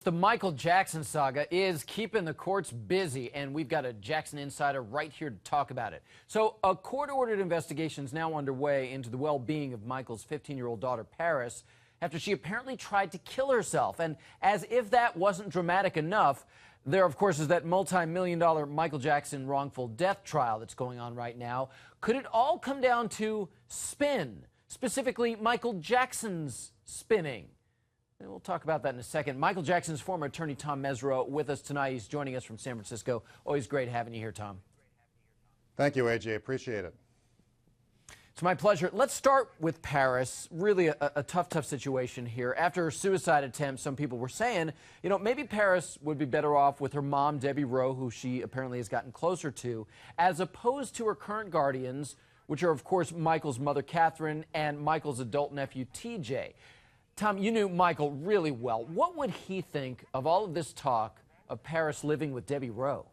The Michael Jackson saga is keeping the courts busy, and we've got a Jackson insider right here to talk about it. So a court-ordered investigation is now underway into the well-being of Michael's 15-year-old daughter, Paris, after she apparently tried to kill herself. And as if that wasn't dramatic enough, there, of course, is that multi-million-dollar Michael Jackson wrongful death trial that's going on right now. Could it all come down to spin, specifically Michael Jackson's spinning? And we'll talk about that in a second. Michael Jackson's former attorney, Tom Mesereau, with us tonight. He's joining us from San Francisco. Always great having you here, Tom. Thank you, AJ. Appreciate it. It's my pleasure. Let's start with Paris. Really a tough situation here. After her suicide attempt, some people were saying, maybe Paris would be better off with her mom, Debbie Rowe, who she apparently has gotten closer to, as opposed to her current guardians, which are, of course, Michael's mother, Catherine, and Michael's adult nephew, TJ. Tom, you knew Michael really well. What would he think of all of this talk of Paris living with Debbie Rowe?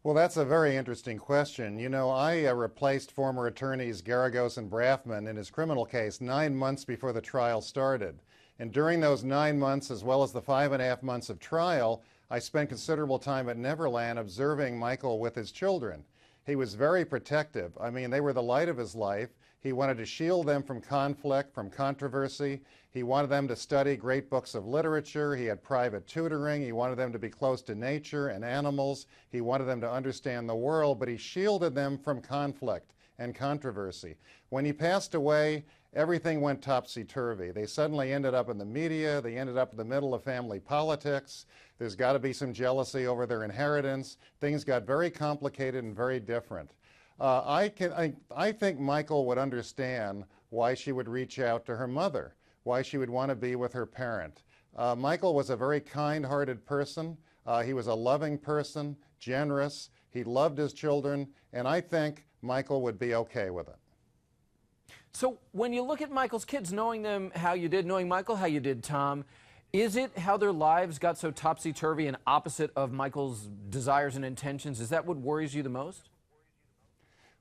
Well, that's a very interesting question. I replaced former attorneys Garagos and Braffman in his criminal case 9 months before the trial started. And during those 9 months, as well as the 5.5 months of trial, I spent considerable time at Neverland observing Michael with his children. He was very protective. I mean, they were the light of his life. He wanted to shield them from conflict, from controversy. He wanted them to study great books of literature. He had private tutoring. He wanted them to be close to nature and animals. He wanted them to understand the world, but he shielded them from conflict and controversy. When he passed away, everything went topsy-turvy. They suddenly ended up in the media. They ended up in the middle of family politics. There's got to be some jealousy over their inheritance. Things got very complicated and very different. I think Michael would understand why she would reach out to her mother, why she would want to be with her parent. Michael was a very kind-hearted person. He was a loving person, generous. He loved his children, and I think Michael would be okay with it. So when you look at Michael's kids, knowing them how you did, knowing Michael how you did, Tom, is it how their lives got so topsy-turvy and opposite of Michael's desires and intentions? Is that what worries you the most?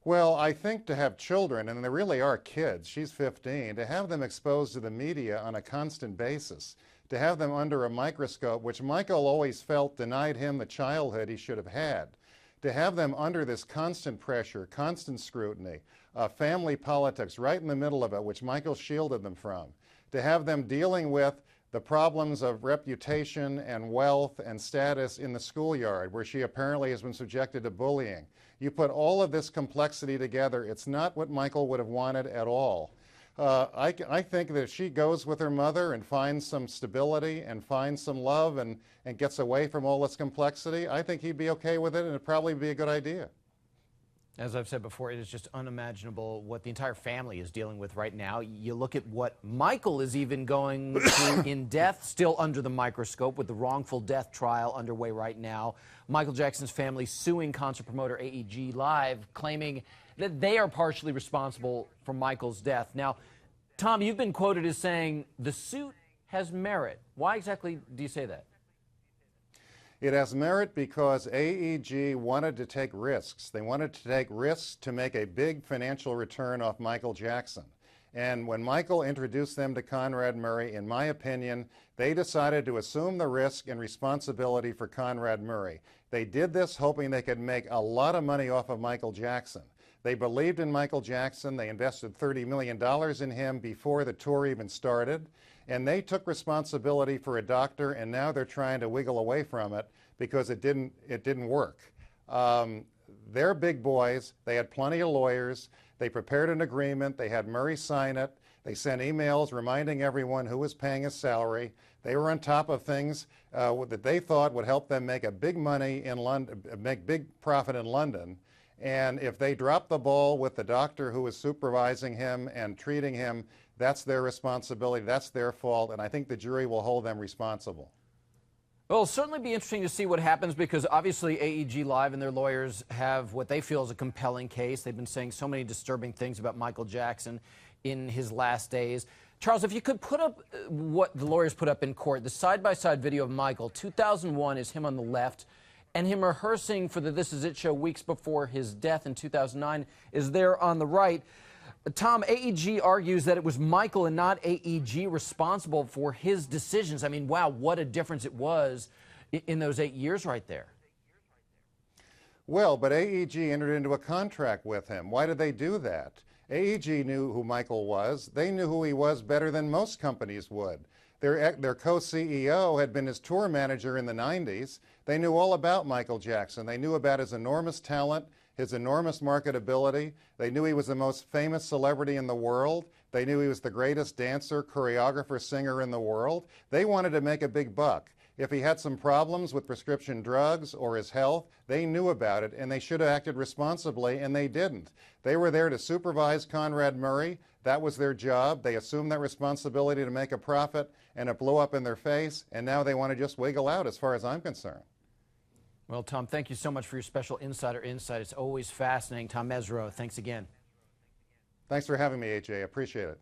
Well, I think to have children, and they really are kids, she's 15, to have them exposed to the media on a constant basis, to have them under a microscope, which Michael always felt denied him the childhood he should have had, to have them under this constant pressure, constant scrutiny, family politics right in the middle of it, which Michael shielded them from, to have them dealing with the problems of reputation and wealth and status in the schoolyard, where she apparently has been subjected to bullying. You put all of this complexity together, it's not what Michael would have wanted at all. I think that if she goes with her mother and finds some stability and finds some love and gets away from all this complexity, I think he'd be okay with it, and it'd probably be a good idea. As I've said before, it is just unimaginable what the entire family is dealing with right now. You look at what Michael is even going through in death, still under the microscope, with the wrongful death trial underway right now. Michael Jackson's family suing concert promoter AEG Live, claiming that they are partially responsible for Michael's death. Now, Tom, you've been quoted as saying the suit has merit. Why exactly do you say that? It has merit because AEG wanted to take risks. They wanted to take risks to make a big financial return off Michael Jackson. And when Michael introduced them to Conrad Murray, in my opinion, they decided to assume the risk and responsibility for Conrad Murray. They did this hoping they could make a lot of money off of Michael Jackson. They believed in Michael Jackson. They invested $30 million in him before the tour even started. And they took responsibility for a doctor, and now they're trying to wiggle away from it because it didn't work. They're big boys. They had plenty of lawyers. They prepared an agreement. They had Murray sign it. They sent emails reminding everyone who was paying his salary. They were on top of things that they thought would help them make a big money in London, make big profit in London. And if they dropped the ball with the doctor who was supervising him and treating him, that's their responsibility, that's their fault, and I think the jury will hold them responsible. Well, it'll certainly be interesting to see what happens, because obviously AEG Live and their lawyers have what they feel is a compelling case. They've been saying so many disturbing things about Michael Jackson in his last days. Charles, if you could put up what the lawyers put up in court, the side-by-side video of Michael, 2001 is him on the left, and him rehearsing for the This Is It show weeks before his death in 2009 is there on the right. Tom, AEG argues that it was Michael and not AEG responsible for his decisions. I mean, wow, what a difference it was in those 8 years right there. Well, but AEG entered into a contract with him. Why did they do that? AEG knew who Michael was. They knew who he was better than most companies would. Their co-CEO had been his tour manager in the 90s. They knew all about Michael Jackson. They knew about his enormous talent, his enormous marketability. They knew he was the most famous celebrity in the world. They knew he was the greatest dancer, choreographer, singer in the world. They wanted to make a big buck. If he had some problems with prescription drugs or his health, they knew about it, and they should have acted responsibly, and they didn't. They were there to supervise Conrad Murray. That was their job. They assumed that responsibility to make a profit, and it blew up in their face, and now they want to just wiggle out as far as I'm concerned. Well, Tom, thank you so much for your special insider insight. It's always fascinating. Tom Mesereau, thanks again. Thanks for having me, AJ. Appreciate it.